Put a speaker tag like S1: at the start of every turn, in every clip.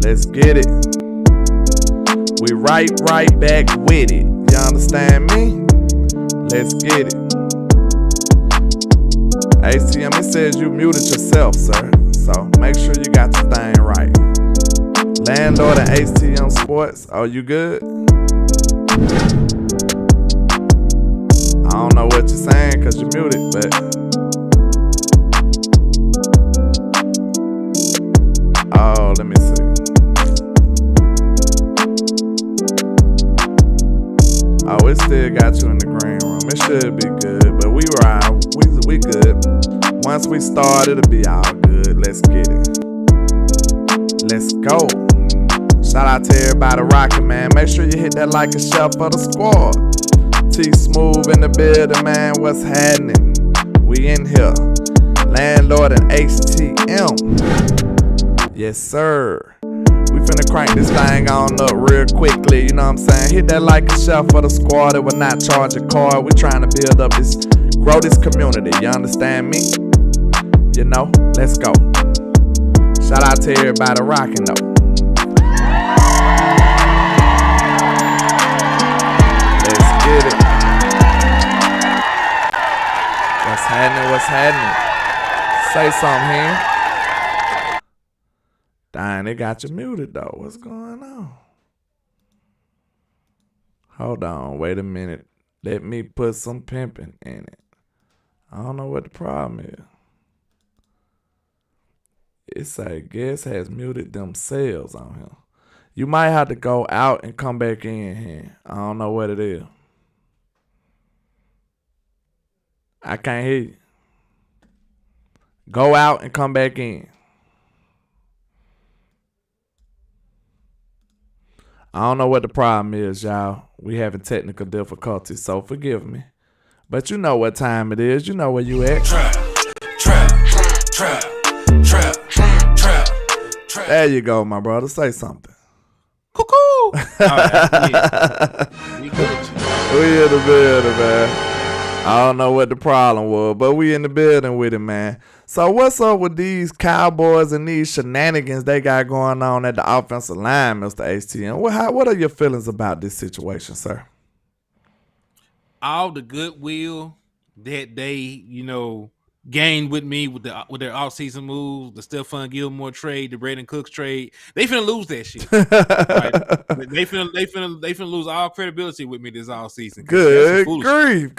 S1: Let's get it. We right back with it. You understand me? Let's get it. ACM, it says you muted yourself, sir. So make sure you got your thing right. Landlord and ACM Sports, are you good? I don't know what you're saying because you're muted, but oh, let me see. Oh, it still got you in the green room. It should be good, but we good. Once we start, it'll be all good. Let's get it. Let's go. Shout out to everybody rocking, man. Make sure you hit that like and share for the squad. T Smooth in the building, man. What's happening? We in here. Landlord and HTM. Yes, sir. We finna crank this thing on up real quickly. You know what I'm saying? Hit that like and share for the squad. It will not charge a card. We trying to build up this, grow this community. You understand me? You know? Let's go. Shout out to everybody rocking though. Let's get it. What's happening? What's happening? Say something here. Dang, they got you muted though. What's going on? Hold on, wait a minute. Let me put some pimping in it. I don't know what the problem is. It say guest has muted themselves on him. You might have to go out and come back in here. I don't know what it is. I can't hear you. Go out and come back in. I don't know what the problem is, y'all. We having technical difficulties, so forgive me. But you know what time it is. You know where you at. Trap. There you go, my brother. Say something.
S2: Cuckoo. All right, we in
S1: the building, man. I don't know what the problem was, but we in the building with it, man. So what's up with these Cowboys and these shenanigans they got going on at the offensive line, Mr. HTM? What are your feelings about this situation, sir?
S2: All the goodwill that they, gained with me with their offseason moves, the Stephon Gilmore trade, the Brandon Cooks trade, they finna lose that shit. Right? They finna lose all credibility with me this offseason.
S1: Good grief.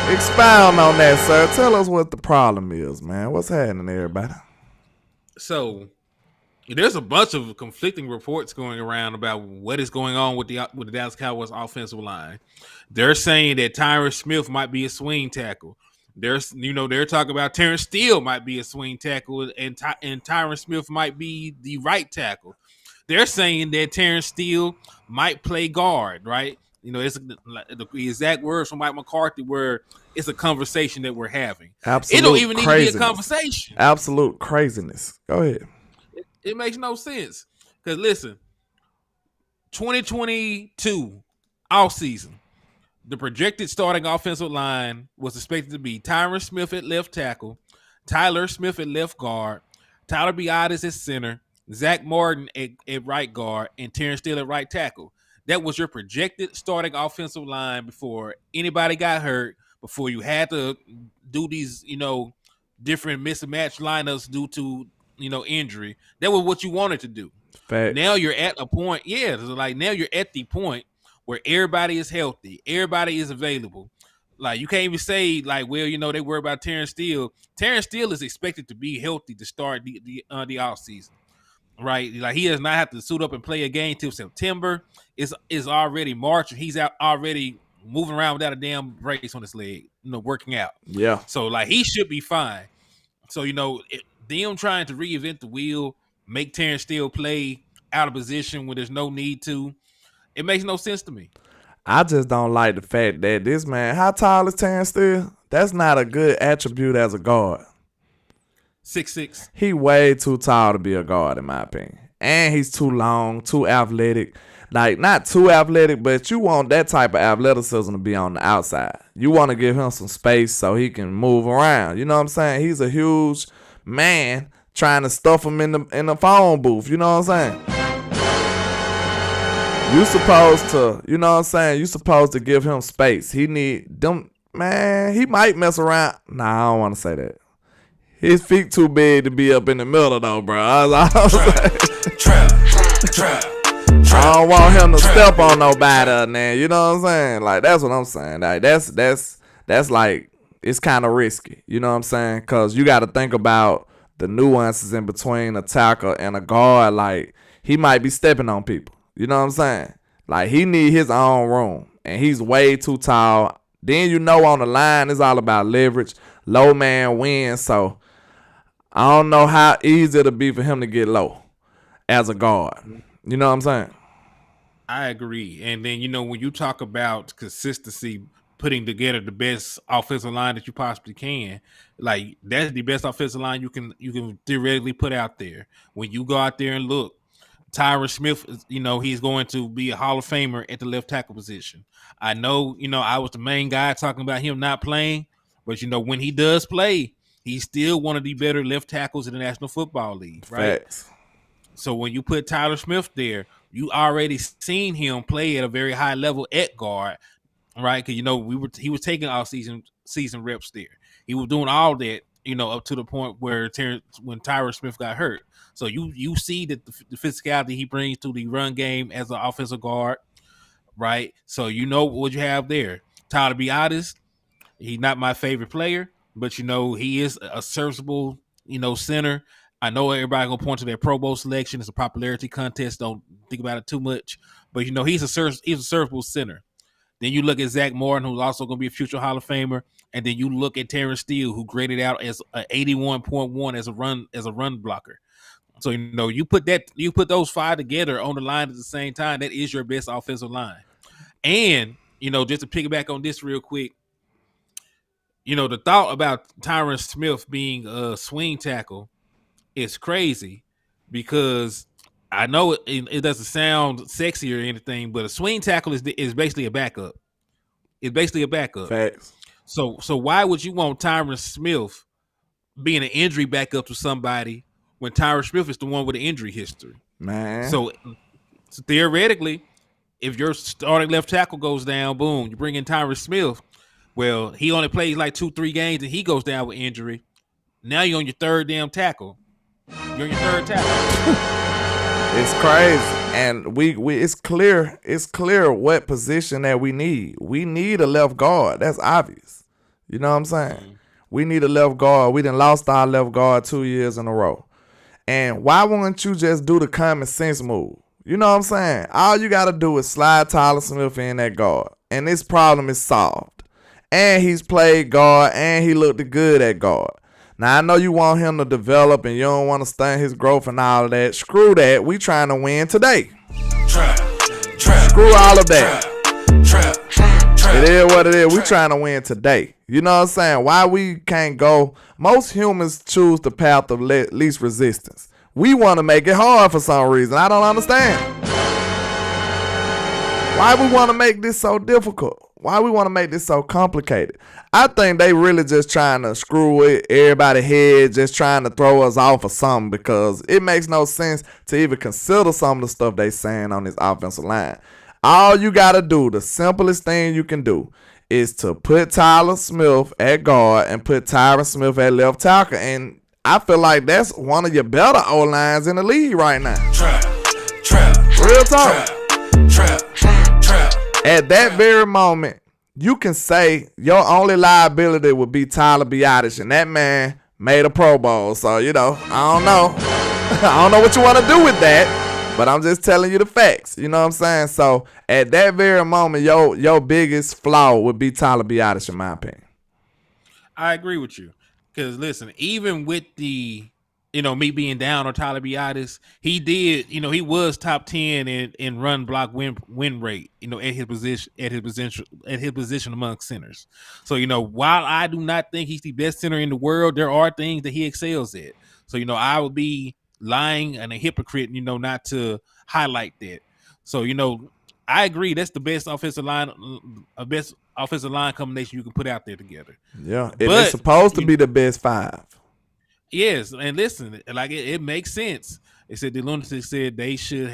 S1: Expound on that, sir. Tell us what the problem is, man. What's happening, everybody?
S2: So there's a bunch of conflicting reports going around about what is going on with the Dallas Cowboys offensive line. They're saying that Terrace Smith might be a swing tackle. They're talking about Terrence Steele might be a swing tackle and Tyron Smith might be the right tackle. They're saying that Terrence Steele might play guard, right? It's the exact words from Mike McCarthy where it's a conversation that we're having.
S1: Absolute
S2: It don't even need
S1: craziness.
S2: to be a conversation.
S1: Absolute craziness. Go ahead.
S2: It makes no sense. Because listen, 2022 offseason, the projected starting offensive line was expected to be Tyron Smith at left tackle, Tyler Smith at left guard, Tyler Biadasz at center, Zach Martin at right guard, and Terrence Steele at right tackle. That was your projected starting offensive line before anybody got hurt, before you had to do these, different mismatched lineups due to, injury. That was what you wanted to do.
S1: Fact.
S2: Now you're at a point, now you're at the point where everybody is healthy, everybody is available. Like, you can't even say, they worry about Terrence Steele. Terrence Steele is expected to be healthy to start the offseason, right? Like, he does not have to suit up and play a game till September. It's already March, and he's out already moving around without a damn brace on his leg, working out.
S1: Yeah.
S2: So, he should be fine. So, them trying to reinvent the wheel, make Terrence Steele play out of position when there's no need to, it makes no sense to me.
S1: I just don't like the fact that this man, how tall is Terrence Steele? That's not a good attribute as a guard.
S2: 6'6".
S1: He way too tall to be a guard, in my opinion. And he's too long, too athletic. Like, not too athletic, but you want that type of athleticism to be on the outside. You want to give him some space so he can move around. You know what I'm saying? He's a huge man trying to stuff him in the phone booth. You know what I'm saying? You supposed to, you know what I'm saying? You supposed to give him space. He need them, man. He might mess around. Nah, I don't want to say that. His feet too big to be up in the middle though, bro. I don't want him to step on nobody, man. You know what I'm saying? Like that's what I'm saying. Like that's like it's kind of risky. You know what I'm saying? Cause you got to think about the nuances in between a tackle and a guard. Like he might be stepping on people. You know what I'm saying? Like he need his own room, and he's way too tall. Then you know on the line it's all about leverage. Low man wins, so I don't know how easy it'll be for him to get low as a guard. You know what I'm saying?
S2: I agree. And then when you talk about consistency, putting together the best offensive line that you possibly can, like that's the best offensive line you can theoretically put out there. When you go out there and look. Tyron Smith, he's going to be a Hall of Famer at the left tackle position. I know, I was the main guy talking about him not playing, but when he does play, he's still one of the better left tackles in the National Football League, right?
S1: Facts.
S2: So when you put Tyler Smith there, you already seen him play at a very high level at guard, right? Because he was taking all season reps there. He was doing all that, up to the point where when Tyron Smith got hurt. So you see that the physicality he brings to the run game as an offensive guard, right? So what you have there. Tyler, to be honest, he's not my favorite player, but he is a serviceable, center. I know everybody gonna point to that Pro Bowl selection. It's a popularity contest. Don't think about it too much, but he's a serviceable center. Then you look at Zach Morton, who's also gonna be a future Hall of Famer, and then you look at Terrace Steele, who graded out as an 81.1 as a run blocker. So you put those five together on the line at the same time. That is your best offensive line. And just to piggyback on this real quick, the thought about Tyron Smith being a swing tackle is crazy because I know it doesn't sound sexy or anything, but a swing tackle is basically a backup. It's basically a backup.
S1: Facts.
S2: So why would you want Tyron Smith being an injury backup to somebody when Tyron Smith is the one with the injury history?
S1: Man.
S2: So theoretically, if your starting left tackle goes down, boom, you bring in Tyron Smith. Well, he only plays like 2-3 games and he goes down with injury. Now you're on your third damn tackle. You're on your third tackle.
S1: It's crazy. And it's clear what position that we need. We need a left guard. That's obvious. You know what I'm saying? Mm-hmm. We need a left guard. We done lost our left guard 2 years in a row. And why wouldn't you just do the common sense move? You know what I'm saying? All you got to do is slide Tyler Smith in that guard. And this problem is solved. And he's played guard and he looked good at guard. Now, I know you want him to develop and you don't want to stunt his growth and all of that. Screw that. We trying to win today. Screw all of that. It is what it is. We trying to win today. You know what I'm saying? Why we can't go? Most humans choose the path of least resistance. We want to make it hard for some reason. I don't understand. Why we want to make this so difficult? Why we want to make this so complicated? I think they really just trying to screw with everybody's head, just trying to throw us off or something, because it makes no sense to even consider some of the stuff they saying on this offensive line. All you got to do, the simplest thing you can do, is to put Tyler Smith at guard and put Tyron Smith at left tackle. And I feel like that's one of your better O-lines in the league right now. Real talk. At that very moment, you can say your only liability would be Tyler Bettors, and that man made a Pro Bowl. So, I don't know. I don't know what you want to do with that, but I'm just telling you the facts. You know what I'm saying? So, at that very moment, your biggest flaw would be Tyler Bettors, in my opinion.
S2: I agree with you. Because, listen, even with the, me being down on Tyler Bettors, he did, he was top 10 in run block win rate, at his position among centers. So, while I do not think he's the best center in the world, there are things that he excels at. So, I would be lying and a hypocrite, not to highlight that. So, I agree. That's the best offensive line combination you can put out there together.
S1: Yeah, it's supposed to be the best five.
S2: Yes, and listen, like it makes sense. They said the lunatic said they should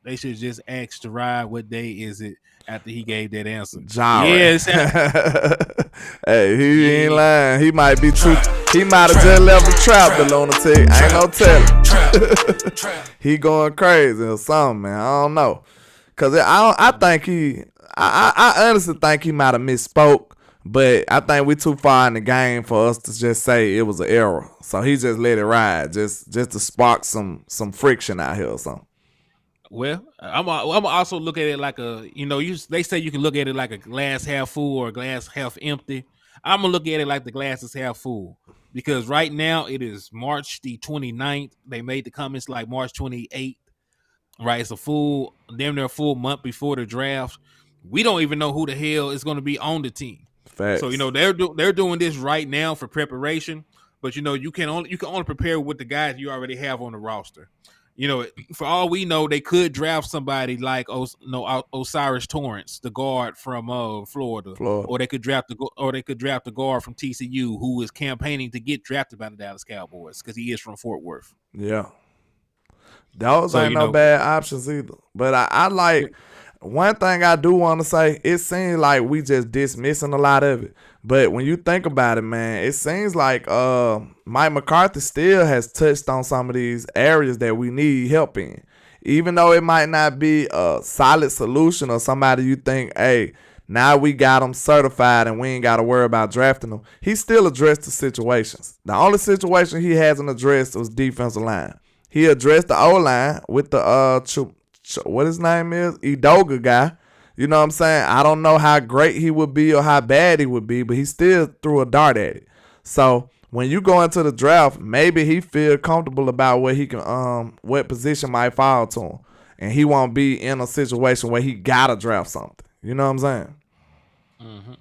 S2: just ask Gerard what day is it after he gave that answer.
S1: Jara.
S2: Yes,
S1: Hey, he ain't
S2: yeah.
S1: lying. He might be true. He might have just left the trap, the lunatic. Ain't no telling. He going crazy or something, man. I don't know. Cause I think I honestly think he might have misspoke, but I think we too far in the game for us to just say it was an error. So he just let it ride, just to spark some friction out here or something.
S2: Well, I'm also look at it like they say you can look at it like a glass half full or a glass half empty. I'm gonna look at it like the glass is half full because right now it is March the 29th. They made the comments like March 28th. Right, it's damn near a full month before the draft. We don't even know who the hell is going to be on the team.
S1: Facts.
S2: So they're doing this right now for preparation, but you can only prepare with the guys you already have on the roster. For all we know, they could draft somebody like Osiris Torrance, the guard from Florida, or they could draft the guard from TCU who is campaigning to get drafted by the Dallas Cowboys because he is from Fort Worth.
S1: Yeah. Those ain't no bad options either. But I like one thing I do want to say, it seems like we just dismissing a lot of it. But when you think about it, man, it seems like Mike McCarthy still has touched on some of these areas that we need help in. Even though it might not be a solid solution or somebody you think, hey, now we got them certified and we ain't got to worry about drafting them, he still addressed the situations. The only situation he hasn't addressed was defensive line. He addressed the O-line with the what his name is, Edoga guy. You know what I'm saying? I don't know how great he would be or how bad he would be, but he still threw a dart at it. So when you go into the draft, maybe he feel comfortable about where he can what position might fall to him, and he won't be in a situation where he gotta draft something. You know what I'm saying?
S2: Mm-hmm.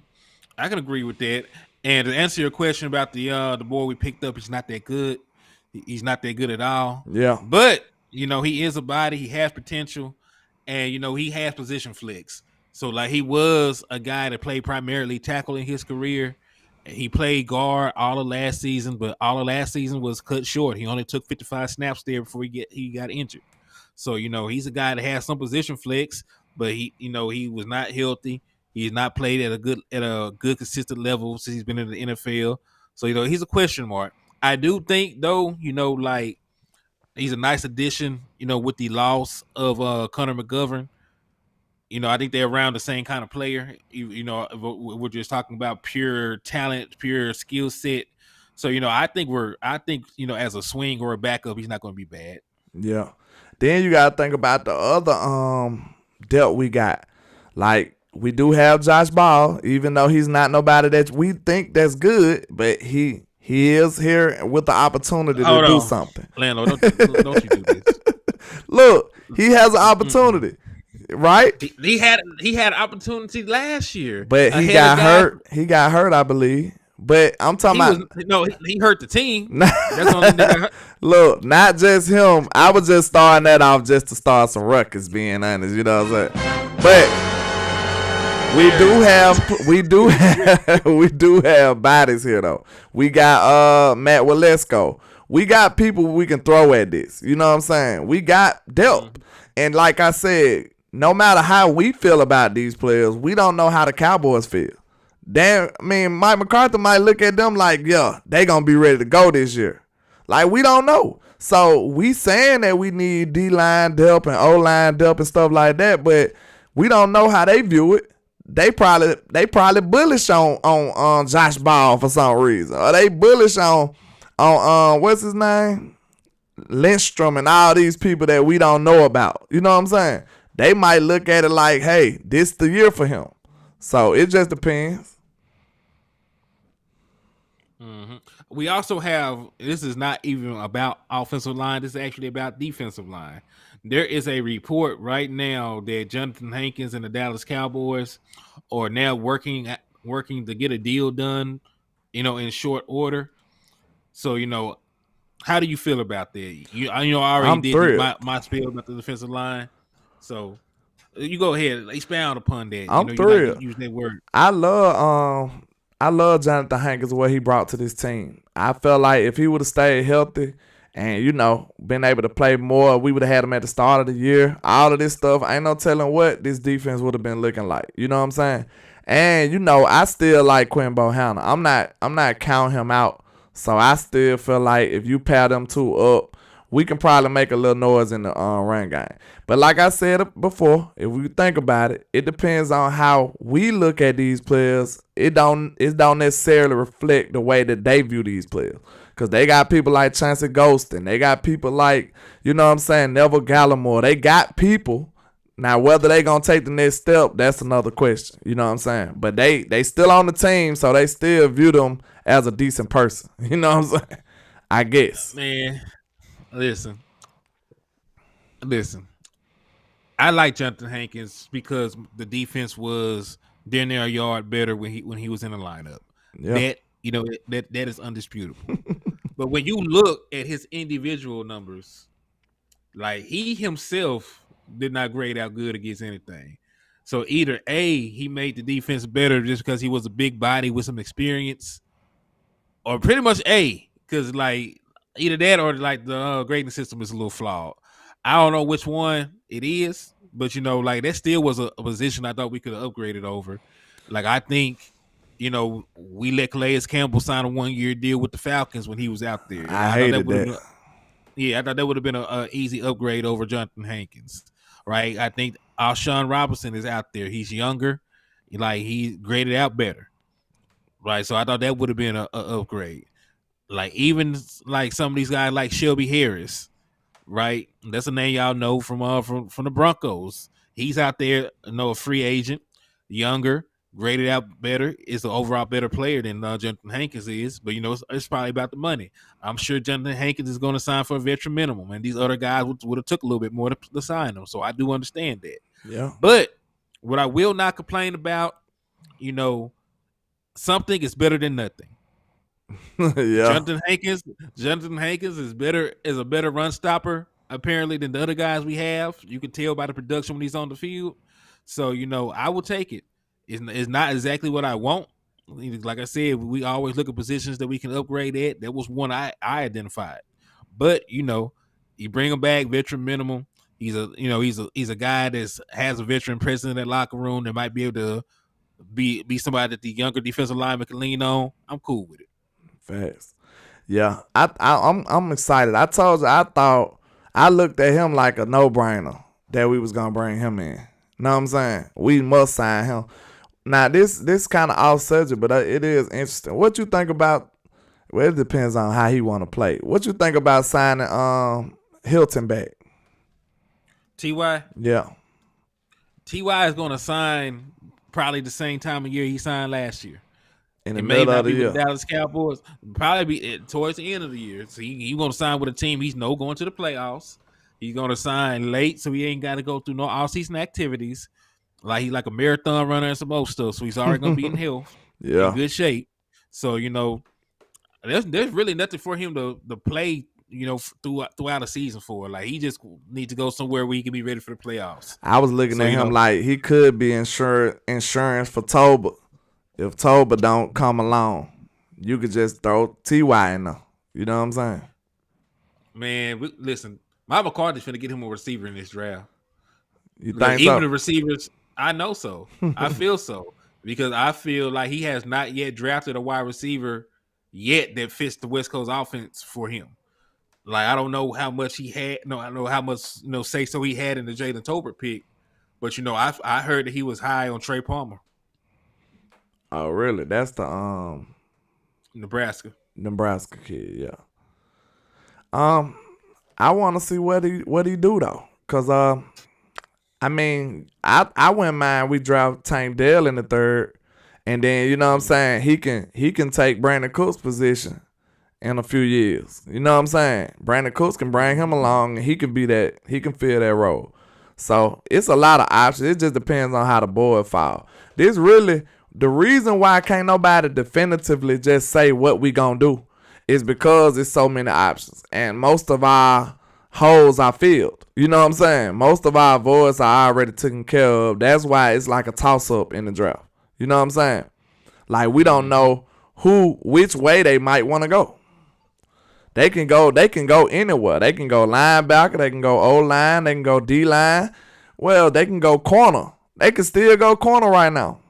S2: I can agree with that. And to answer your question about the boy we picked up, he's not that good. He's not that good at all.
S1: Yeah.
S2: But, he is a body. He has potential. And, he has position flex. So, like, he was a guy that played primarily tackle in his career. He played guard all of last season, but all of last season was cut short. He only took 55 snaps there before he got injured. So, he's a guy that has some position flex, but he was not healthy. He's not played at a good consistent level since he's been in the NFL. So, he's a question mark. I do think, though, like he's a nice addition, with the loss of Connor McGovern. I think they're around the same kind of player. We're just talking about pure talent, pure skill set. So, I think as a swing or a backup, he's not going to be bad.
S1: Yeah. Then you got to think about the other depth we got. Like, we do have Josh Ball, even though he's not nobody that we think that's good, but he is here with the opportunity to do something.
S2: Landlord, don't you do this.
S1: Look, he has an opportunity, right?
S2: He had an opportunity last year.
S1: But he got hurt. He got hurt, I believe. But I'm talking about...
S2: he hurt the team. That's the only thing that hurt.
S1: Look, not just him. I was just starting that off just to start some ruckus, being honest. You know what I'm saying? But... We do have bodies here though. We got Matt Walesko. We got people we can throw at this. You know what I'm saying? We got depth. And like I said, no matter how we feel about these players, we don't know how the Cowboys feel. Mike McCarthy might look at them like, yeah, they gonna be ready to go this year. Like, we don't know. So we saying that we need D-line depth and O-line depth and stuff like that, but we don't know how they view it. They probably bullish on Josh Ball for some reason. Or they bullish on what's his name? Lindstrom and all these people that we don't know about. You know what I'm saying? They might look at it like, hey, this the year for him. So it just depends.
S2: Mm-hmm. We also have, this is not even about offensive line. This is actually about defensive line. There is a report right now that Jonathan Hankins and the Dallas Cowboys are now working to get a deal done, in short order. So, how do you feel about that? I already did my spiel about the defensive line. So you go ahead, expound upon that.
S1: I'm thrilled.
S2: Use that word.
S1: I love I love Jonathan Hankins, what he brought to this team. I felt like if he would have stayed healthy and, been able to play more, we would have had him at the start of the year. All of this stuff, ain't no telling what this defense would have been looking like. You know what I'm saying? And, I still like Quinn Bohanna. I'm not counting him out. So I still feel like if you pair them two up, we can probably make a little noise in the run game. But like I said before, if we think about it, it depends on how we look at these players. It don't necessarily reflect the way that they view these players. Because they got people like Chauncey Golston. They got people like, Neville Gallimore. They got people. Now, whether they going to take the next step, that's another question. You know what I'm saying? But they still on the team, so they still view them as a decent person. You know what I'm saying? I guess.
S2: Man, listen. I like Jonathan Hankins because the defense was near a yard better when he was in the lineup. Yeah. That is undisputable. But when you look at his individual numbers, like he himself did not grade out good against anything. So either A, he made the defense better just because he was a big body with some experience, or pretty much A, because like either that or like the grading system is a little flawed. I don't know which one it is, but that still was a position I thought we could have upgraded over. Like I think, we let Calais Campbell sign a 1-year deal with the Falcons when he was out there.
S1: I hated that.
S2: I thought that would have been an easy upgrade over Jonathan Hankins, right? I think Alshon Robinson is out there. He's younger, like he graded out better, right? So I thought that would have been a upgrade. Like even like some of these guys like Shelby Harris, right? That's a name y'all know from the Broncos. He's out there, a free agent, younger, graded out better, is an overall better player than Jonathan Hankins is. But it's probably about the money. I'm sure Jonathan Hankins is going to sign for a veteran minimum, and these other guys would have took a little bit more to sign them. So I do understand that.
S1: Yeah.
S2: But what I will not complain about, something is better than nothing.
S1: Yeah.
S2: Jonathan Hankins is a better run stopper apparently than the other guys we have. You can tell by the production when he's on the field. So I will take it. It's not exactly what I want. Like I said, we always look at positions that we can upgrade at. That was one I identified. But you bring him back, veteran minimum. He's a guy that has a veteran presence in that locker room that might be able to be somebody that the younger defensive lineman can lean on. I'm cool with it.
S1: Facts. Yeah, I'm excited. I told you I looked at him like a no-brainer that we was gonna bring him in. Know what I'm saying? We must sign him. Now this kind of off subject, but it is interesting. What you think about? Well, it depends on how he want to play. What you think about signing Hilton back?
S2: Ty?
S1: Yeah.
S2: Ty is going to sign probably the same time of year he signed last year.
S1: In the middle of the year.
S2: With the Dallas Cowboys. Probably be towards the end of the year. So he's going to sign with a team he's going to the playoffs. He's going to sign late, so he ain't got to go through no all-season activities. Like he's like a marathon runner and some other stuff. So he's already going to be in health.
S1: Yeah.
S2: In good shape. So, there's really nothing for him to play, throughout a season for. Like he just needs to go somewhere where he can be ready for the playoffs.
S1: I was looking at him like he could be insurance for Toba. If Toba don't come along, you could just throw T.Y. in there. You know what I'm saying?
S2: Man, listen, Mike McCarthy's finna get him a receiver in this draft.
S1: You think
S2: even
S1: so?
S2: The receivers, I know so. I feel so. Because I feel like he has not yet drafted a wide receiver yet that fits the West Coast offense for him. Like I don't know how much he had. No, I know how much say so he had in the Jalen Tolbert pick, but I heard that he was high on Trey Palmer.
S1: Oh really? That's the
S2: Nebraska
S1: kid. Yeah. I want to see what he do though, cause I mean I wouldn't mind we draft Tank Dell in the third, and then you know what I'm saying he can take Brandon Cook's position in a few years. You know what I'm saying? Brandon Cooks can bring him along and he can fill that role. So it's a lot of options. It just depends on how the board fall. This really the reason why can't nobody definitively just say what we gonna do is because it's so many options. And most of our holes are filled. You know what I'm saying? Most of our voids are already taken care of. That's why it's like a toss-up in the draft. You know what I'm saying? Like we don't know which way they might want to go. They can go anywhere. They can go linebacker, they can go O-line, they can go D-line. Well, they can go corner. They can still go corner right now.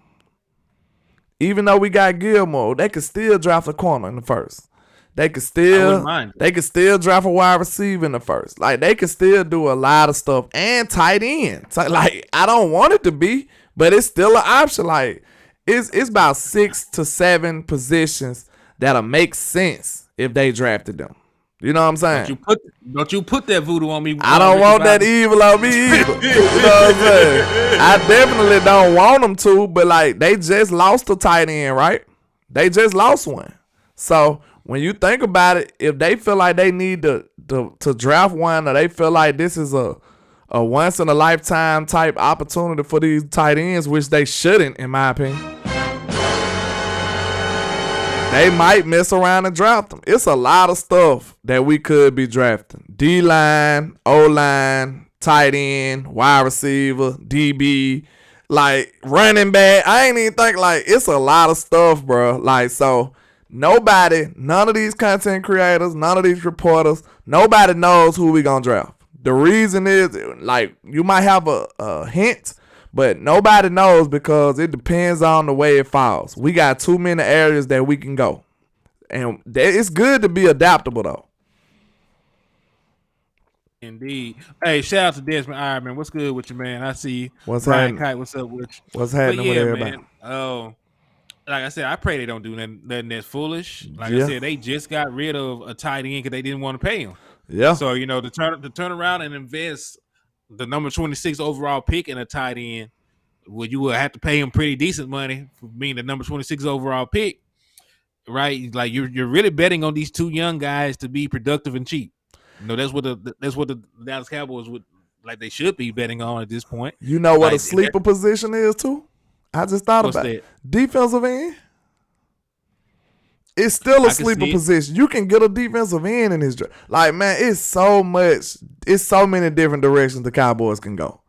S1: Even though we got Gilmore, they can still draft a corner in the first. They could still draft a wide receiver in the first. Like they could still do a lot of stuff and tight end. So, like I don't want it to be, but it's still an option. Like it's about 6 to 7 positions that'll make sense if they drafted them. You know what I'm saying?
S2: Don't you put that voodoo on me.
S1: I don't want that evil on me either. You know what I'm saying? I definitely don't want them to, but like they just lost a tight end, right? They just lost one. So when you think about it, if they feel like they need to draft one, or they feel like this is a once in a lifetime type opportunity for these tight ends, which they shouldn't, in my opinion, they might mess around and draft them. It's a lot of stuff that we could be drafting. D-line, O-line, tight end, wide receiver, DB, like running back. I ain't even think, like, it's a lot of stuff, bro. Like, so none of these content creators, none of these reporters, nobody knows who we gonna draft. The reason is, like, you might have a hint, but nobody knows because it depends on the way it falls. We got too many areas that we can go. And it's good to be adaptable, though.
S2: Indeed. Hey, shout out to Desmond Ironman. What's good with you, man? I see you.
S1: What's
S2: Brian
S1: happening?
S2: Kite, what's up with you?
S1: What's happening with everybody?
S2: Man. Oh, like I said, I pray they don't do nothing that's foolish. Like
S1: Yeah.
S2: I said, they just got rid of a tight end because they didn't want to pay him.
S1: Yeah.
S2: So, you know, to turn around and invest the number 26 overall pick in a tight end, well, you will have to pay him pretty decent money for being the number 26 overall pick, right? Like you're really betting on these two young guys to be productive and cheap. You know, that's what the Dallas Cowboys would, like, they should be betting on at this point.
S1: You know what
S2: like,
S1: a sleeper position is too? I just thought about it. Defensive end. It's still a sleeper position. You can get a defensive end in this draft. Like, man, it's so many different directions the Cowboys can go.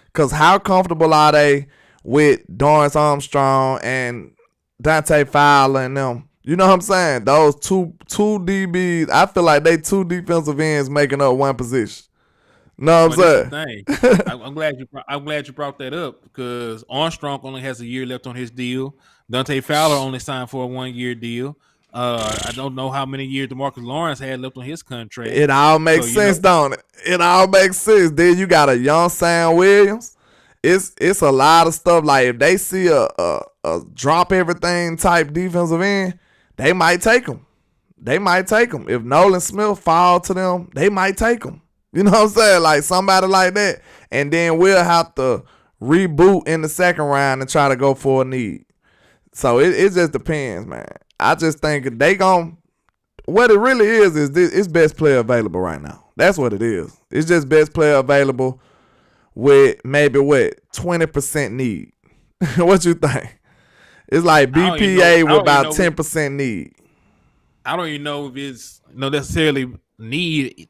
S1: Because how comfortable are they with Dorrance Armstrong and Dante Fowler and them? You know what I'm saying? Those two DBs, I feel like they two defensive ends making up one position. Know what I'm saying?
S2: I'm glad you brought that up because Armstrong only has a year left on his deal. Dante Fowler only signed for a 1-year deal. I don't know how many years DeMarcus Lawrence had left on his contract.
S1: It all makes sense, don't it? It all makes sense. Then you got a young Sam Williams. It's a lot of stuff. Like if they see a drop everything type defensive end, they might take him. If Nolan Smith fall to them, they might take him. You know what I'm saying? Like somebody like that. And then we'll have to reboot in the second round and try to go for a need. So it just depends, man. I just think what it really is this, it's best player available right now. That's what it is. It's just best player available with maybe 20% need. What you think? It's like BPA with about 10% need.
S2: I don't even know if it's necessarily need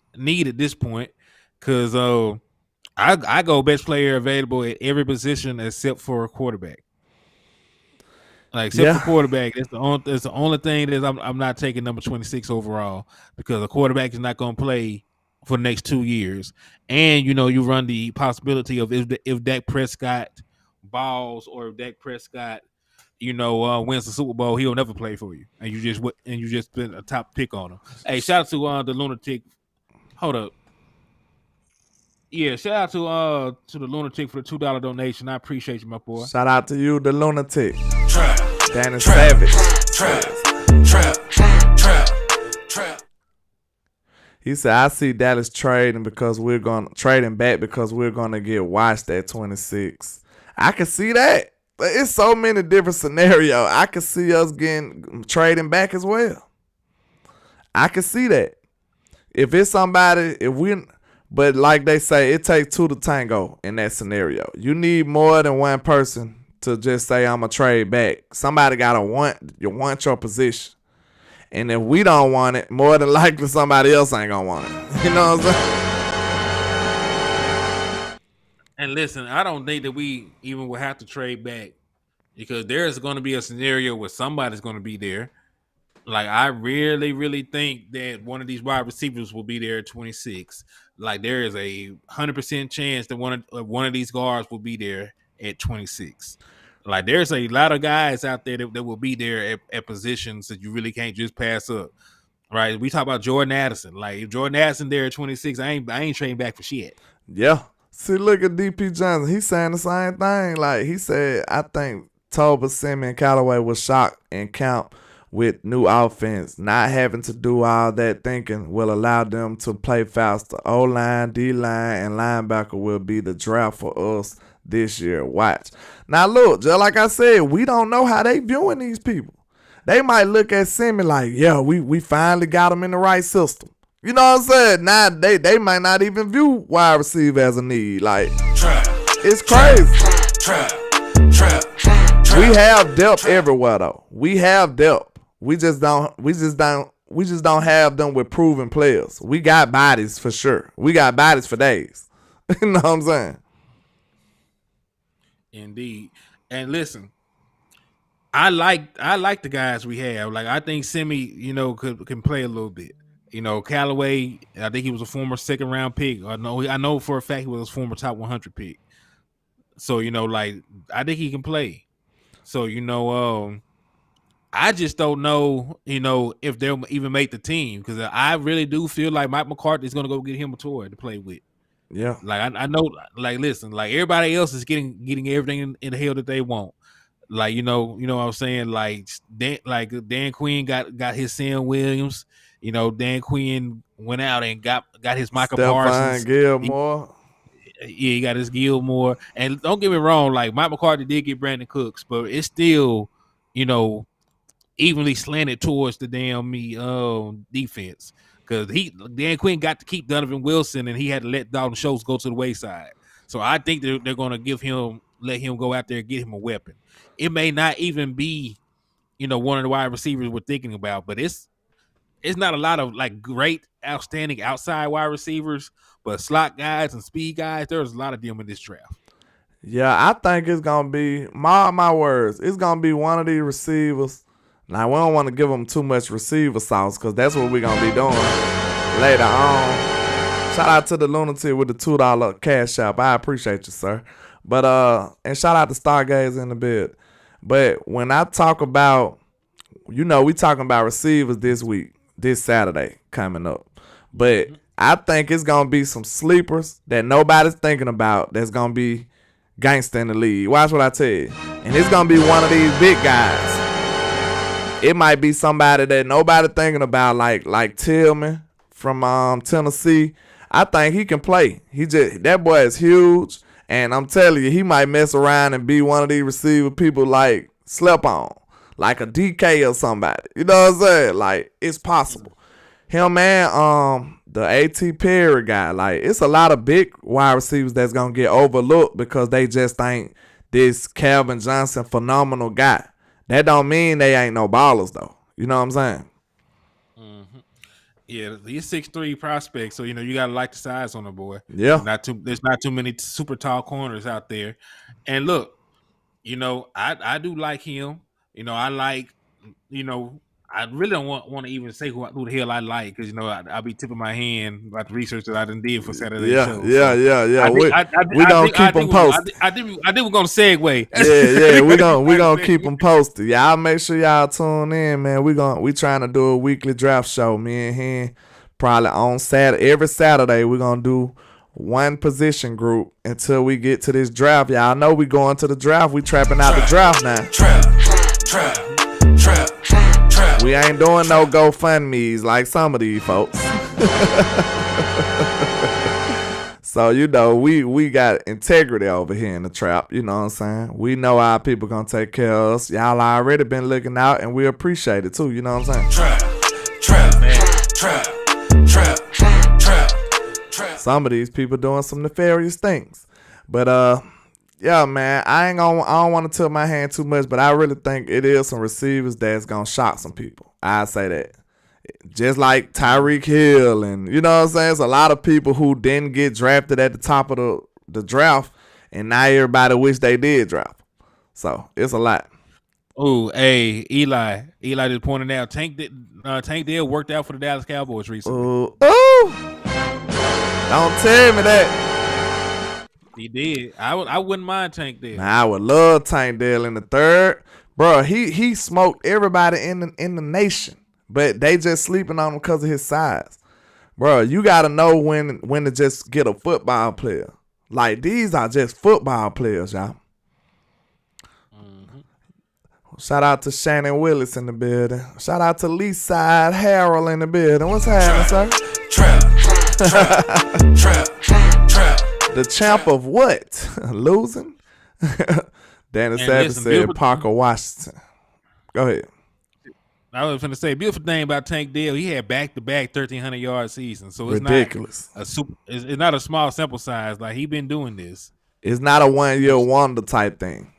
S2: at this point because I go best player available at every position except for a quarterback. Like except for quarterback, that's the only thing that I'm not taking number 26 overall because a quarterback is not going to play for the next 2 years, and you run the possibility of if Dak Prescott balls or if Dak Prescott wins the Super Bowl, he'll never play for you, and you just spent a top pick on him. Hey, shout out to the Lunatic. Hold up. Yeah, shout out to the Lunatic for the $2 donation. I appreciate you, my boy.
S1: Shout out to you, the Lunatic. Danny Savage. Trap. He said, I see Dallas trading back because we're gonna get washed at 26. I can see that. But it's so many different scenarios. I can see us trading back as well. I can see that. If it's somebody, but like they say, it takes two to tango in that scenario. You need more than one person to just say, I'm going to trade back. Somebody got to want your position. And if we don't want it, more than likely somebody else ain't going to want it. You know what I'm saying?
S2: And listen, I don't think that we even will have to trade back. because there's going to be a scenario where somebody's going to be there. Like, I really, really think that one of these wide receivers will be there at 26. Like, there is a 100% chance that one of these guards will be there at 26. Like, there's a lot of guys out there that will be there at positions that you really can't just pass up. Right? We talk about Jordan Addison. Like, if Jordan Addison there at 26, I ain't trading back for shit.
S1: Yeah. See, look at DP Johnson. He's saying the same thing. Like, he said, I think Toba, Simmons, and Callaway was shocked and camp with new offense. Not having to do all that thinking will allow them to play faster. O-line, D-line, and linebacker will be the draft for us this year. Watch. Now, look, just like I said, we don't know how they viewing these people. They might look at Simmons like, yeah, we finally got him in the right system. You know what I'm saying? Now, they might not even view wide receiver as a need. Like, it's crazy. We have depth everywhere, though. We have depth. We just don't have them with proven players. We got bodies for sure. We got bodies for days. You know what I'm saying?
S2: Indeed. And listen, I like the guys we have. Like, I think Simi, can play a little bit. Callaway, I think he was a former second round pick. I know for a fact he was a former top 100 pick. So, like, I think he can play. So, I just don't know, if they'll even make the team, because I really do feel like Mike McCarthy is going to go get him a toy to play with.
S1: Yeah.
S2: Like, I know, like, listen, like, everybody else is getting everything in the hell that they want. Like, you know what I'm saying? Like, Dan Quinn got his Sam Williams. Dan Quinn went out and got his Michael Parsons.
S1: Gilmore.
S2: Yeah, he got his Gilmore. And don't get me wrong, like, Mike McCarthy did get Brandon Cooks, but it's still, evenly slanted towards the damn defense, because Dan Quinn got to keep Donovan Wilson, and he had to let Dalton Schultz go to the wayside. So I think they're going to let him go out there and get him a weapon. It may not even be, one of the wide receivers we're thinking about, but it's not a lot of, like, great, outstanding outside wide receivers, but slot guys and speed guys, there's a lot of them in this draft.
S1: Yeah, I think it's going to be, my words, it's going to be one of these receivers. Now, we don't want to give them too much receiver sauce, because that's what we're going to be doing later on. Shout out to the lunatic with the $2 cash app. I appreciate you, sir. But and shout out to Stargaze in the bed. But when I talk about, we talking about receivers this Saturday coming up. But I think it's going to be some sleepers that nobody's thinking about that's going to be gangster in the league. Watch what I tell you. And it's going to be one of these big guys. It might be somebody that nobody thinking about, like Tillman from Tennessee. I think he can play. That boy is huge, and I'm telling you, he might mess around and be one of these receiver people like slept on, like a DK or somebody. You know what I'm saying? Like, it's possible. Him, man, the A.T. Perry guy, like, it's a lot of big wide receivers that's gonna get overlooked because they just ain't this Calvin Johnson phenomenal guy. That don't mean they ain't no ballers, though. You know what I'm saying?
S2: Mm-hmm. Yeah, he's 6'3" prospect, so, you got to like the size on the boy.
S1: Yeah.
S2: There's not too many super tall corners out there. And look, I do like him. I like, I really don't want to even say who the hell I like, because I'll be tipping my hand about the research that I done did for Saturday show.
S1: Yeah. We gonna keep them posted.
S2: I think we're gonna segue.
S1: Yeah. we gonna keep them posted. Y'all make sure y'all tune in, man. We trying to do a weekly draft show. Me and him probably on Saturday. Every Saturday we're gonna do one position group until we get to this draft. Y'all know we going to the draft. We trapping out the draft now. Trap. We ain't doing no GoFundMe's like some of these folks. So, we got integrity over here in the trap. You know what I'm saying? We know our people gonna take care of us. Y'all already been looking out, and we appreciate it too. You know what I'm saying? Trap. Some of these people doing some nefarious things. But, yeah, man, I don't want to tilt my hand too much, but I really think it is some receivers that's going to shock some people. I say that. Just like Tyreek Hill, and you know what I'm saying? It's a lot of people who didn't get drafted at the top of the draft, and now everybody wish they did draft. So it's a lot.
S2: Oh, hey, Eli just pointed out Tank Dell worked out for the Dallas Cowboys recently.
S1: Don't tell me that.
S2: He did. I wouldn't mind Tank Dell.
S1: Nah, I would love Tank Dell in the third. Bro, he smoked everybody in the nation. But they just sleeping on him because of his size. Bro, you got to know when to just get a football player. Like, these are just football players, y'all. Shout out to Shannon Willis in the building. Shout out to Leaside Harold in the building. What's happening, sir? Trap. The champ of what? Losing? Danny Savage said Parker Washington. Go ahead.
S2: I was going to say, beautiful thing about Tank Dell, he had back-to-back 1,300-yard seasons. So it's
S1: ridiculous.
S2: It's not a small sample size. Like, he been doing this.
S1: It's not a one-year wonder type thing.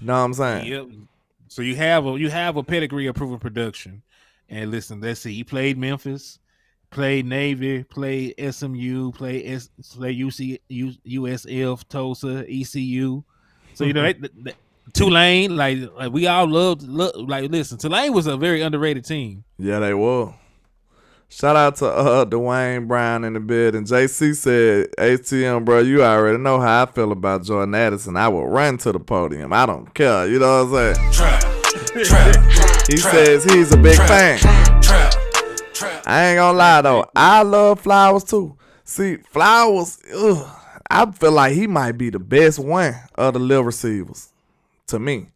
S1: You know what I'm saying?
S2: Yep. So you have a pedigree of proven production. And listen, let's see. He played Memphis, played Navy, played SMU, played USF, Tulsa, ECU. So you know Tulane, like we all loved. Like, listen, Tulane was a very underrated team.
S1: Yeah, they were. Shout out to Dwayne Brown in the building. JC said, ATM, bro, you already know how I feel about Jordan Addison. I will run to the podium. I don't care. You know what I'm saying? He says he's a big fan. I ain't gonna lie, though. I love Flowers, too. See, Flowers, I feel like he might be the best one of the little receivers to me.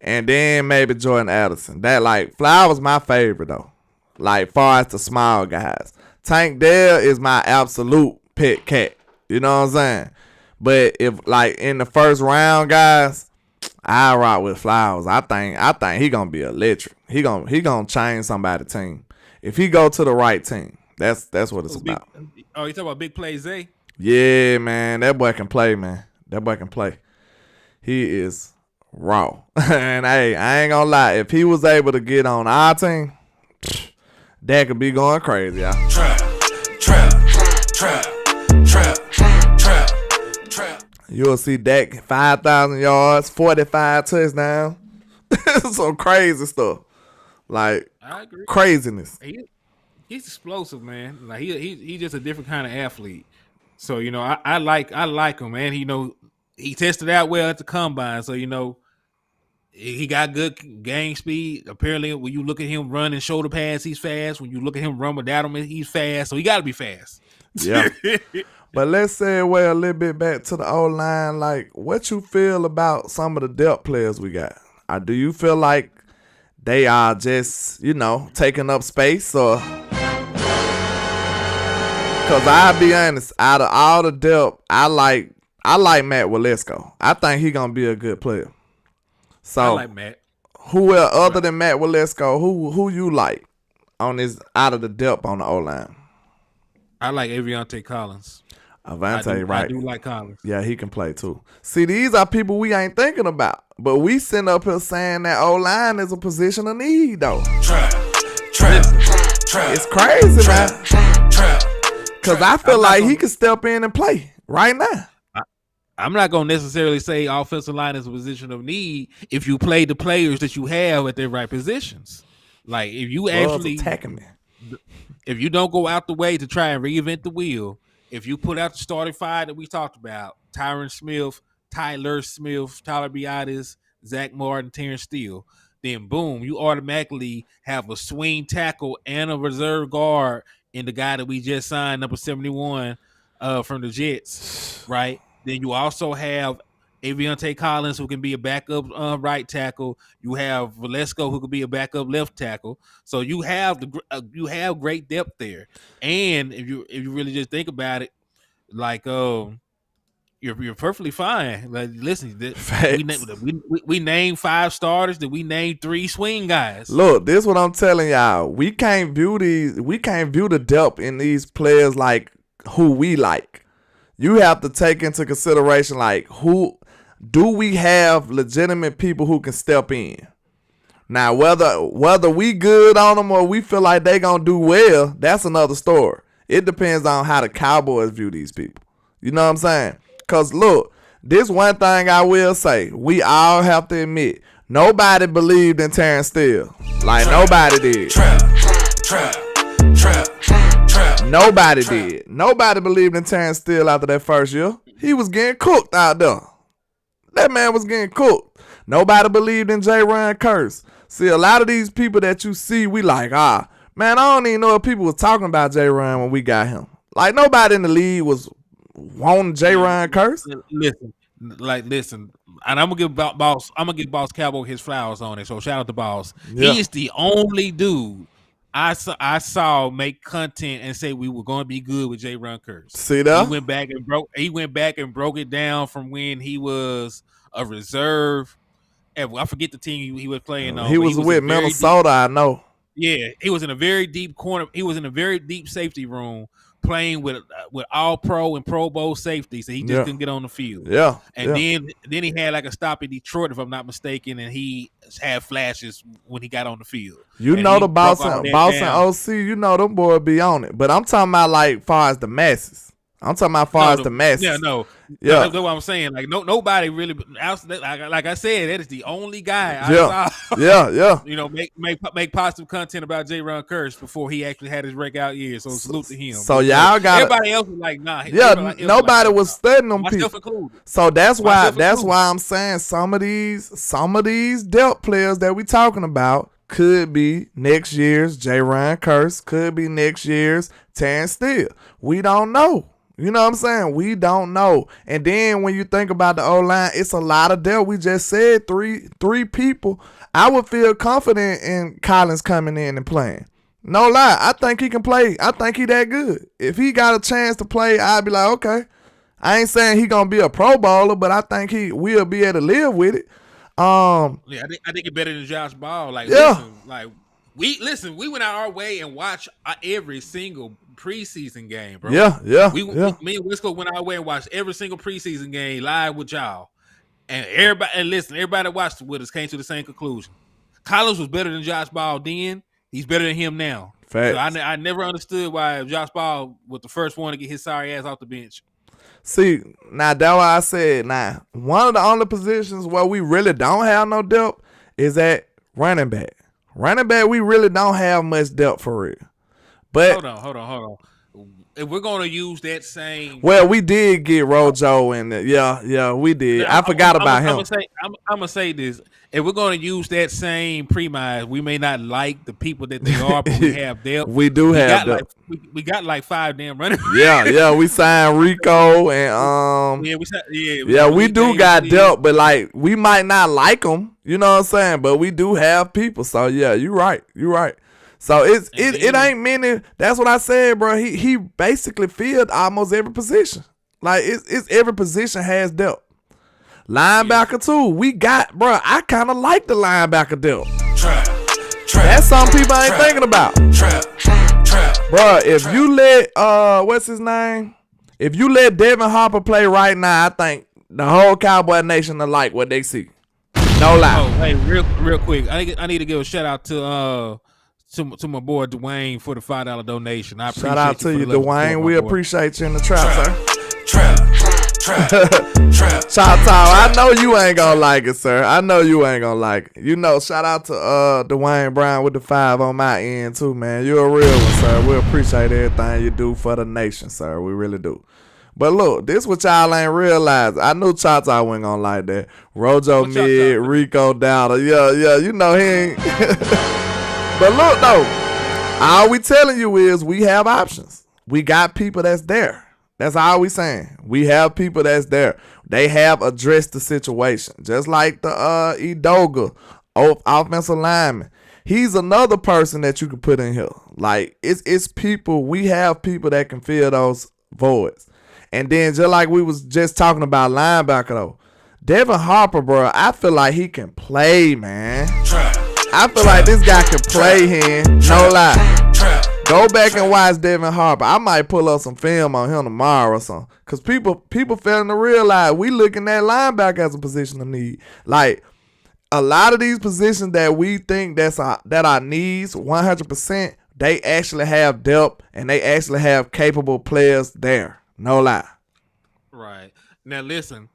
S1: And then maybe Jordan Addison. That, like, Flowers my favorite, though. Like, far as the small guys. Tank Dell is my absolute pet cat. You know what I'm saying? But if, like, in the first round, guys, I rock with Flowers. I think he gonna be electric. He gonna change somebody's team. If he go to the right team, that's what it's about.
S2: You talking about Big Play Zay?
S1: Yeah, man. That boy can play, man. That boy can play. He is raw. And, hey, I ain't gonna lie. If he was able to get on our team, that could be going crazy, y'all. Trap. You'll see Dak 5,000 yards, 45 touchdowns. Some crazy stuff. Like,
S2: I agree.
S1: Craziness.
S2: He's explosive, man. Like he's just a different kind of athlete. So, you know, I like him, man. He tested out well at the combine. So, you know, he got good game speed. Apparently, when you look at him run and shoulder pass, he's fast. When you look at him run without him, he's fast. So he got to be fast.
S1: Yeah. But let's segue a little bit back to the O-line. Like, what you feel about some of the depth players we got? Do you feel like they are just, you know, taking up space? Or because I'll be honest, out of all the depth, I like Matt Walesko. I think he gonna be a good player. So
S2: I like Matt.
S1: Who else other than Matt Walesko? Who you like on this out of the depth on the O-line?
S2: I like Aviante Collins.
S1: Avante, right?
S2: I do like Collins.
S1: Yeah, he can play too. See, these are people we ain't thinking about, but we sitting up here saying that O-line is a position of need, though. Trap. It's crazy, man. Because I feel like he can step in and play right now.
S2: I'm not going to necessarily say offensive line is a position of need if you play the players that you have at their right positions. Like, if you actually
S1: attacking me.
S2: If you don't go out the way to try and reinvent the wheel, if you put out the starting five that we talked about, Tyler Smith, Tyler Biadasz, Zach Martin, Terrace Steele, then boom, you automatically have a swing tackle and a reserve guard in the guy that we just signed, number 71, from the Jets, right? Then you also have Aviante Collins, who can be a backup right tackle. You have Walesko, who could be a backup left tackle. So you have great depth there. And if you really just think about it, like you're perfectly fine. Like, listen, we named 5 starters, then we named 3 swing guys.
S1: Look, this is what I'm telling y'all. We can't view the depth in these players like who we like. You have to take into consideration, like, who do we have legitimate people who can step in? Now, whether we good on them or we feel like they gonna do well, that's another story. It depends on how the Cowboys view these people. You know what I'm saying? Because, look, this one thing I will say. We all have to admit, nobody believed in Terrace Steele. Like, nobody did. Nobody did. Nobody believed in Terrace Steele after that first year. He was getting cooked out there. That man was getting cooked. Nobody believed in J-Run Curse. See, a lot of these people that you see, we like, man, I don't even know if people was talking about J-Run when we got him. Like, nobody in the league was wanting J-Run Curse.
S2: Listen, and I'm gonna give Boss Cowboy his flowers on it. So shout out to Boss.
S1: Yeah.
S2: He's the only dude I saw make content and say we were going to be good with J-Run Curse.
S1: See that?
S2: He went back and broke it down from when he was a reserve. I forget the team he was playing on.
S1: He was with Minnesota, I know.
S2: Yeah, he was in a very deep corner. He was in a very deep safety room playing with all pro and Pro Bowl safety, so he just couldn't get on the field.
S1: Yeah.
S2: And then he had like a stop in Detroit, if I'm not mistaken, and he had flashes when he got on the field.
S1: You know the boss and OC, you know them boys be on it. But I'm talking about like far as the masses. I'm talking about far as the masses.
S2: Yeah. That's what I'm saying. Like nobody really. Like I said, that is the only guy I saw.
S1: Yeah.
S2: You know, make positive content about J-Run Curse before he actually had his breakout year. So salute to him.
S1: So y'all got
S2: everybody else was like, nah.
S1: Yeah, nobody was studying them people.
S2: Included.
S1: So that's why I'm saying some of these depth players that we talking about could be next year's J-Run Curse, could be next year's Terrace Steele. We don't know. You know what I'm saying? We don't know. And then when you think about the O-line, it's a lot of depth. We just said three people. I would feel confident in Collins coming in and playing. No lie. I think he can play. I think he that good. If he got a chance to play, I'd be like, okay. I ain't saying he gonna be a Pro Bowler, but I think he will be able to live with it.
S2: I think it's better than Josh Ball. Like, listen, we went out our way and watched every single preseason game, bro.
S1: Yeah.
S2: Me and Wisco went our way and watched every single preseason game live with y'all. And everybody that watched it with us came to the same conclusion. Collins was better than Josh Ball then. He's better than him now.
S1: Facts.
S2: So I never understood why Josh Ball was the first one to get his sorry ass off the bench.
S1: See, now that's why I said, one of the only positions where we really don't have no depth is at running back. Running back, we really don't have much depth for real. But
S2: hold on. If we're gonna use that same,
S1: well, we did get Rojo in there. Yeah, we did. I forgot about him.
S2: I'm gonna say this: if we're gonna use that same premise, we may not like the people that they are, but we have depth.
S1: We have depth.
S2: We got like 5 damn running.
S1: Yeah. We signed Rico and we do got depth, but like we might not like them. You know what I'm saying? But we do have people. So yeah, you're right. So it ain't many. That's what I said, bro. He basically filled almost every position. Like it's every position has depth. Linebacker too. We got, bro. I kind of like the linebacker depth. That's something people ain't thinking about. Bro, if you let what's his name? If you let Devin Harper play right now, I think the whole Cowboy Nation will like what they see. No lie.
S2: Oh, hey, real quick. I need to give a shout out to my boy Dwayne for the $5 donation. I appreciate
S1: shout out to you, Dwayne. We appreciate you in the trap, sir. Chop I know you ain't gonna like it, sir. I know you ain't gonna like it. You know, shout out to Dwayne Brown with the 5 on my end too, man. You're a real one, sir. We appreciate everything you do for the nation, sir. We really do. But look, this what y'all ain't realized. I knew Chata wasn't gonna like that. Rojo mid, Rico Dowder. Yeah, you know he ain't. But look though, all we telling you is we have options. We got people that's there. That's all we saying. We have people that's there. They have addressed the situation. Just like the Edoga offensive lineman. He's another person that you can put in here. Like it's people. We have people that can fill those voids. And then just like we was just talking about linebacker though, Devin Harper, bro, I feel like he can play, man. I feel like this guy can play here. No lie. Go back and watch Devin Harper. I might pull up some film on him tomorrow or something. Because people failing to realize we looking at linebacker as a position of need. Like, a lot of these positions that we think that are needs 100%, they actually have depth and they actually have capable players there. No lie.
S2: Right. Now, listen.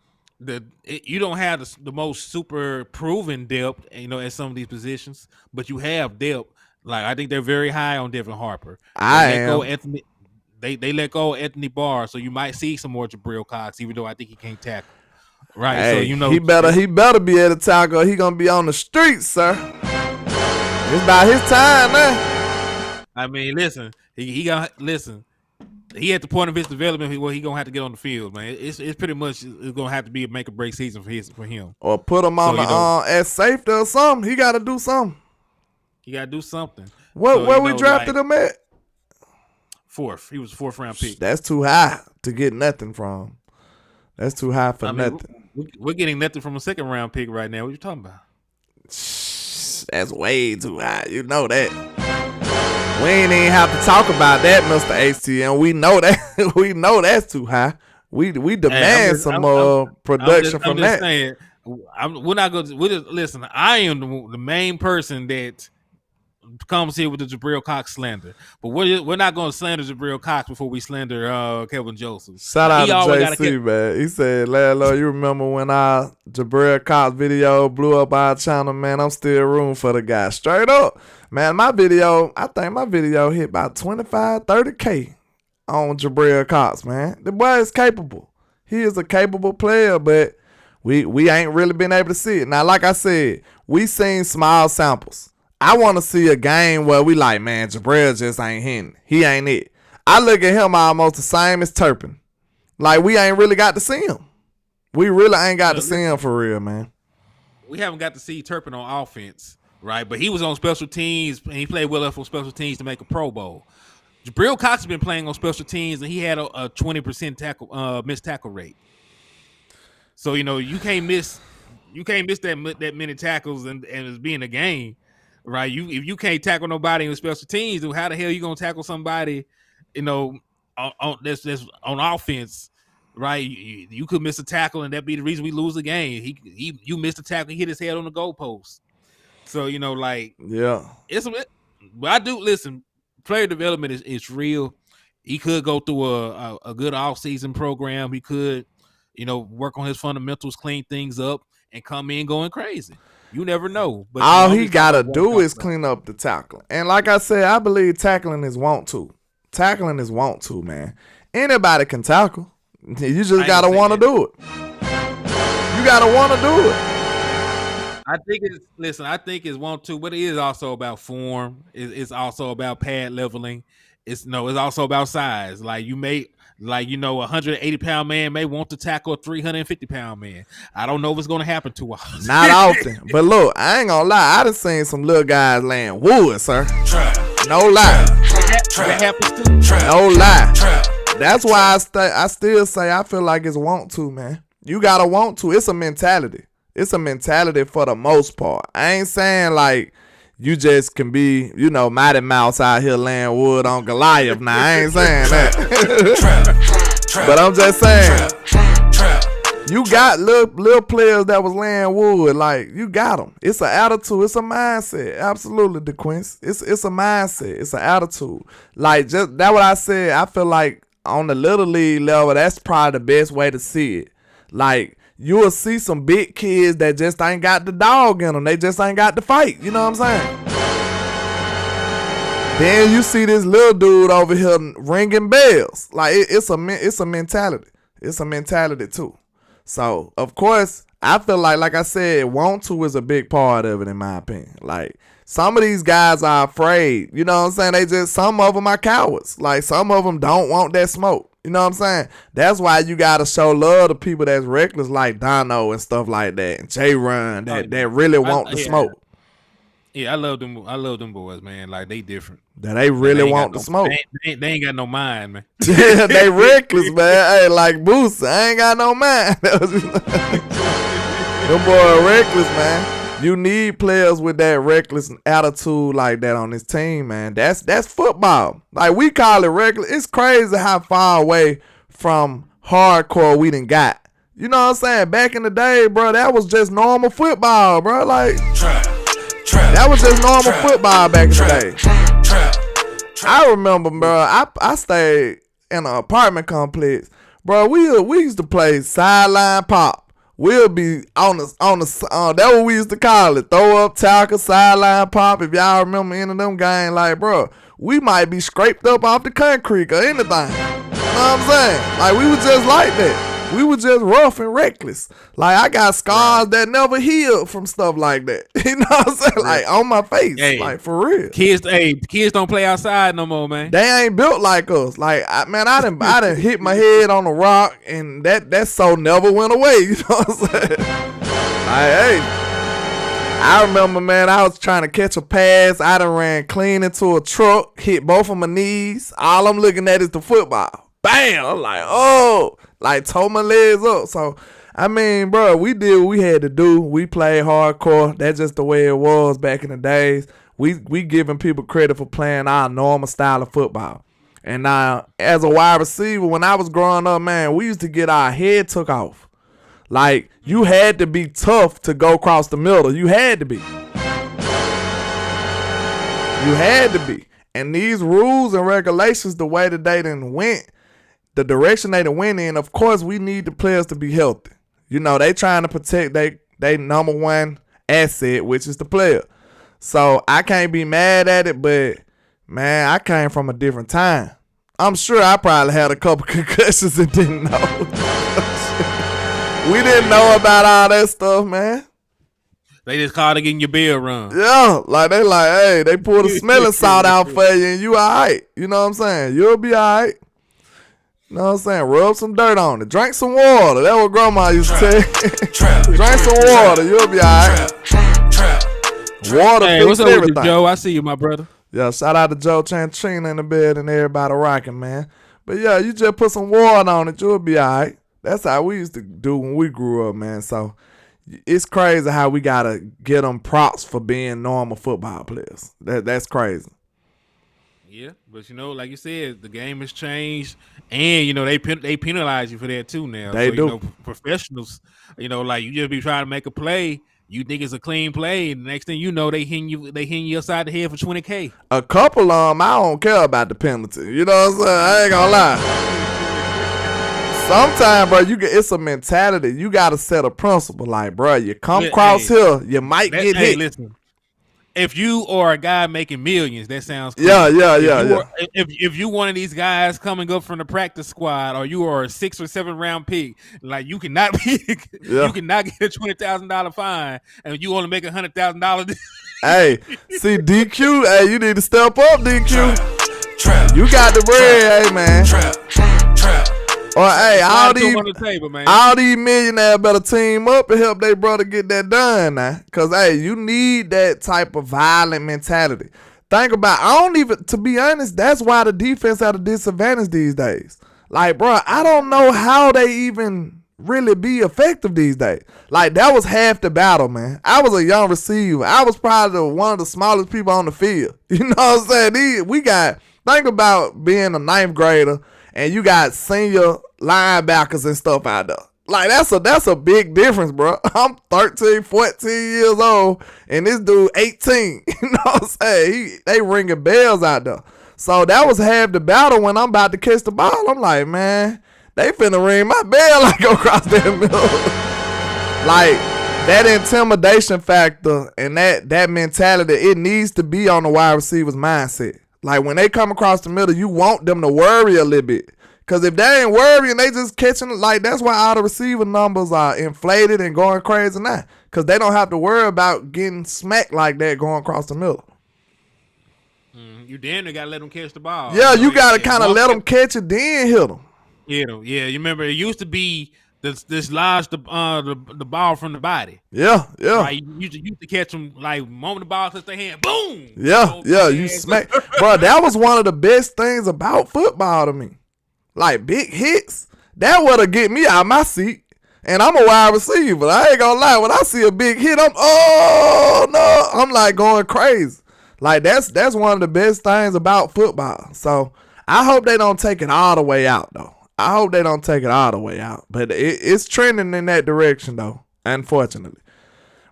S2: you don't have the most super proven depth, at some of these positions, but you have depth. Like I think they're very high on Devin Harper. They
S1: I
S2: let go
S1: am.
S2: Anthony. They let go Anthony Barr, so you might see some more Jabril Cox, even though I think he can't tackle. Right, so
S1: Hey, he better be able to tackle. He gonna be on the streets, sir. It's about his time now.
S2: I mean, listen, he got listen. He at the point of his development where he gonna have to get on the field, man. It's pretty much it's gonna have to be a make or break season for him.
S1: Or put him on at safety or something. He got to do something.
S2: He got to do something.
S1: Where we drafted him at?
S2: 4th. He was a 4th round pick.
S1: That's too high to get nothing from. That's too high for nothing.
S2: We're getting nothing from a 2nd round pick right now. What you talking about?
S1: That's way too high. You know that. We ain't even have to talk about that, Mr. HTM. We know that. We know that's too high. We demand some production from that.
S2: Saying, we're not going to listen. I am the main person that comes here with the Jabril Cox slander, but we're not going to slander Jabril Cox before we slander Kevin Joseph.
S1: Shout out to JC, man. He said, "Lalo, you remember when our Jabril Cox video blew up our channel, man? I'm still rooting for the guy. Straight up, man. I think my video hit about 25, 30K on Jabril Cox, man. The boy is capable. He is a capable player, but we ain't really been able to see it. Now, like I said, we seen small samples. I want to see a game where we like, man, Jabril just ain't hitting. He ain't it. I look at him almost the same as Turpin. Like, we ain't really got to see him. We really ain't got to see him for real, man.
S2: We haven't got to see Turpin on offense, right? But he was on special teams, and he played well enough on special teams to make a Pro Bowl. Jabril Cox has been playing on special teams, and he had a 20% missed tackle rate. So, you can't miss that many tackles and it's being a game. Right, if you can't tackle nobody in special teams, then how the hell you gonna tackle somebody, on that's on offense, right? You could miss a tackle and that be the reason we lose the game. You missed a tackle, he hit his head on the goalpost. So it's. But I do listen. Player development is real. He could go through a good off-season program. He could, work on his fundamentals, clean things up, and come in going crazy. You never know. But
S1: all he gotta do is clean up the tackling. And like I said, I believe tackling is want to. Tackling is want to, man. Anybody can tackle. You just gotta want to do it. You gotta want to do it.
S2: I think it's want to, but it is also about form. It's also about pad leveling. It's also about size. Like you may. A 180-pound man may want to tackle a 350-pound man. I don't know if it's going to happen to us.
S1: Not often. But look, I ain't going to lie. I done seen some little guys laying wood, sir. No lie.
S2: That happens too.
S1: No lie. That's why I still say I feel like it's want to, man. You got to want to. It's a mentality. It's a mentality for the most part. I ain't saying like you just can be, Mighty Mouse out here laying wood on Goliath. Now, I ain't saying that. But I'm just saying, you got little players that was laying wood. Like, you got them. It's an attitude. It's a mindset. Absolutely, DeQuince. It's a mindset. It's an attitude. Like, just that what I said. I feel like on the Little League level, that's probably the best way to see it. Like, you will see some big kids that just ain't got the dog in them. They just ain't got the fight. You know what I'm saying? Then you see this little dude over here ringing bells. Like, it's a mentality. It's a mentality, too. So, of course, I feel like I said, want to is a big part of it, in my opinion. Like, some of these guys are afraid. You know what I'm saying? Some of them are cowards. Like, some of them don't want that smoke. You know what I'm saying? That's why you got to show love to people that's reckless like Dono and stuff like that. And J-Run that really want the smoke.
S2: Yeah, I love them. I love them boys, man. Like, they different.
S1: That they really want the smoke.
S2: They ain't got no mind, man.
S1: They reckless, man. Hey, like Boosie, I ain't got no mind. Them boys reckless, man. You need players with that reckless attitude like that on this team, man. That's football. Like, we call it reckless. It's crazy how far away from hardcore we done got. You know what I'm saying? Back in the day, bro, that was just normal football, bro. Like, that was just normal football back in the day. I remember, bro, I stayed in an apartment complex. Bro, we used to play sideline pop. we'll be on the that's what we used to call it. Throw up, tackle, sideline pop. If y'all remember any of them games, like, bro, we might be scraped up off the concrete or anything. You know what I'm saying? Like, we was just like that. We were just rough and reckless. Like, I got scars that never healed from stuff like that. You know what I'm saying? Like, on my face. Hey, like, for real.
S2: Kids don't play outside no more, man.
S1: They ain't built like us. Like, I done hit my head on a rock, and that so never went away. You know what I'm saying? Like, hey, I remember, man, I was trying to catch a pass. I done ran clean into a truck, hit both of my knees. All I'm looking at is the football. Bam! I'm like, oh. Like, tore my legs up. So, I mean, bro, we did what we had to do. We played hardcore. That's just the way it was back in the days. We giving people credit for playing our normal style of football. And now, as a wide receiver, when I was growing up, man, we used to get our head took off. Like, you had to be tough to go across the middle. You had to be. You had to be. And these rules and regulations, the way that they done went, the direction they done went in, of course, we need the players to be healthy. You know, they trying to protect they number one asset, which is the player. So I can't be mad at it, but, man, I came from a different time. I'm sure I probably had a couple concussions and didn't know. We didn't know about all that stuff, man.
S2: They just called it getting your bill run.
S1: Yeah, like they like, hey, they pulled a smelling salt out for you and you all right. You know what I'm saying? You'll be all right. You know what I'm saying? Rub some dirt on it. Drink some water. That's what grandma used to say. Drink some water. You'll be all right. Water
S2: hey,
S1: fix
S2: what's up
S1: everything.
S2: with you, Joe? I see you, my brother.
S1: Yeah, shout out to Joe Chantrina in the bed and everybody rocking, man. But, yeah, you just put some water on it. You'll be all right. That's how we used to do when we grew up, man. So, it's crazy how we got to get them props for being normal football players. That's crazy.
S2: Yeah, but, you know, like you said, the game has changed, and, you know, they penalize you for that too now.
S1: They do.
S2: You know, professionals, you know, like you just be trying to make a play, you think it's a clean play, and the next thing you know, they hitting you upside the head for $20K.
S1: A couple of them, I don't care about the penalty. You know what I'm saying? I ain't gonna lie. Sometimes, bro, it's a mentality. You got to set a principle. Like, bro, you come across here, you might get hit.
S2: Listen. If you are a guy making millions, that sounds cool.
S1: Yeah.
S2: If you one of these guys coming up from the practice squad, or you are a 6 or 7 round pick, like you cannot be, you cannot get a $20,000 fine, and you only make $100,000.
S1: Hey, see DQ, hey, you need to step up, DQ. You got the bread, hey man. Or hey, all these millionaires better team up and help their brother get that done now. Cause hey, you need that type of violent mentality. Think about, to be honest, that's why the defense at a disadvantage these days. Like, bro, I don't know how they even really be effective these days. Like, that was half the battle, man. I was a young receiver. I was probably one of the smallest people on the field. You know what I'm saying? Think about being a 9th grader and you got senior linebackers and stuff out there. Like, that's a big difference, bro. I'm 13, 14 years old, and this dude 18. You know what I'm saying? They ringing bells out there. So that was half the battle when I'm about to catch the ball. I'm like, man, they finna ring my bell like go across that middle. Like, that intimidation factor and that mentality, it needs to be on the wide receiver's mindset. Like, when they come across the middle, you want them to worry a little bit. Because if they ain't worrying, they just catching it. Like, that's why all the receiver numbers are inflated and going crazy now. Because they don't have to worry about getting smacked like that going across the middle.
S2: You damn near got to let them catch the ball.
S1: Yeah, you got to kind of let them catch it, then hit them.
S2: Yeah, you remember it used to be this lodge the ball from the body.
S1: Yeah.
S2: Right? You used to catch them, like, moment the ball touch their hand, boom.
S1: Yeah, you smack. Bro, that was one of the best things about football to me. Like, big hits, that would've get me out of my seat. And I'm a wide receiver. I ain't gonna lie. When I see a big hit, I'm like going crazy. Like, that's one of the best things about football. So I hope they don't take it all the way out, though. I hope they don't take it all the way out. But it's trending in that direction, though, unfortunately.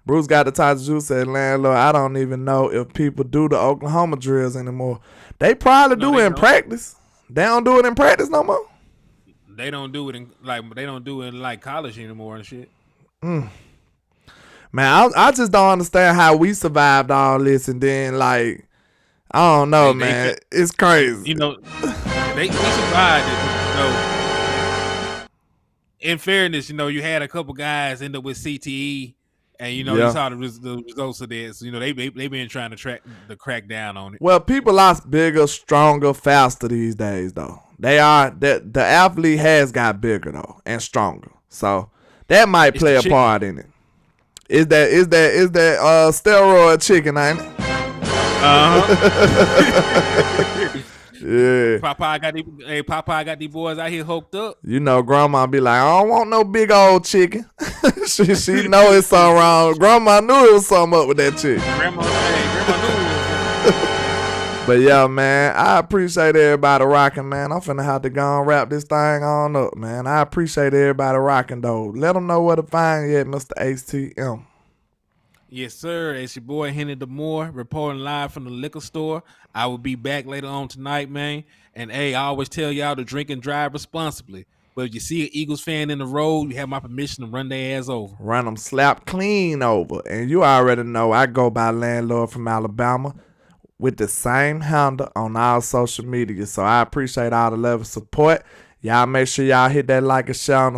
S1: Bruce got the type of juice, said, landlord, I don't even know if people do the Oklahoma drills anymore. They probably do it in practice. They don't do it in practice no more.
S2: They don't do it in like college anymore and shit.
S1: Man, I just don't understand how we survived all this, and then like I don't know, man. It's crazy.
S2: You know, they survived it. You know, in fairness, you know, you had a couple guys end up with CTE, and you know you saw the results of this. So, you know, they been trying to crack down on it.
S1: Well, people are bigger, stronger, faster these days, though. They are the athlete has got bigger though and stronger, so that might play a part in it. Is that steroid chicken, ain't it? Yeah.
S2: Popeye got these boys out here hoped up.
S1: You know, grandma be like, I don't want no big old chicken. she know it's something wrong. Grandma knew it was something up with that chicken.
S2: Grandma knew it.
S1: But yeah, man, I appreciate everybody rocking, man. I'm finna have to go and wrap this thing on up, man. I appreciate everybody rocking, though. Let them know where to find you at, Mr. HTM.
S2: Yes, sir. It's your boy, Henry DeMoore, reporting live from the liquor store. I will be back later on tonight, man. And, hey, I always tell y'all to drink and drive responsibly. But if you see an Eagles fan in the road, you have my permission to run their ass over.
S1: Run them slap clean over. And you already know I go by Landlord from Alabama with the same handle on all social media. So I appreciate all the love and support. Y'all make sure y'all hit that like and share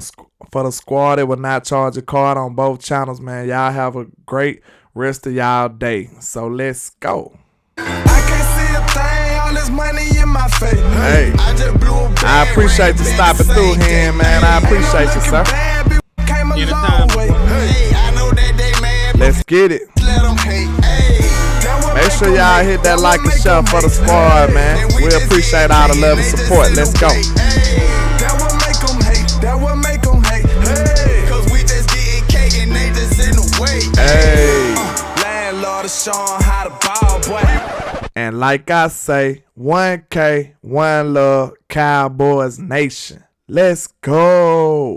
S1: for the squad. It will not charge a card on both channels, man. Y'all have a great rest of y'all day. So let's go.
S3: I can't see a thing, all this money in my face.
S1: Hey, I appreciate you stopping through here, man. I appreciate you, sir. Let's get it. Make sure y'all hit that like and share for the squad, man. We appreciate all the love and support. Let's go.
S3: That what make them hate. Hey, cause we just getting cake and they just in the way.
S1: Hey.
S3: Landlord is showing how to ball, boy.
S1: And like I say, 1K, one love, Cowboys Nation. Let's go.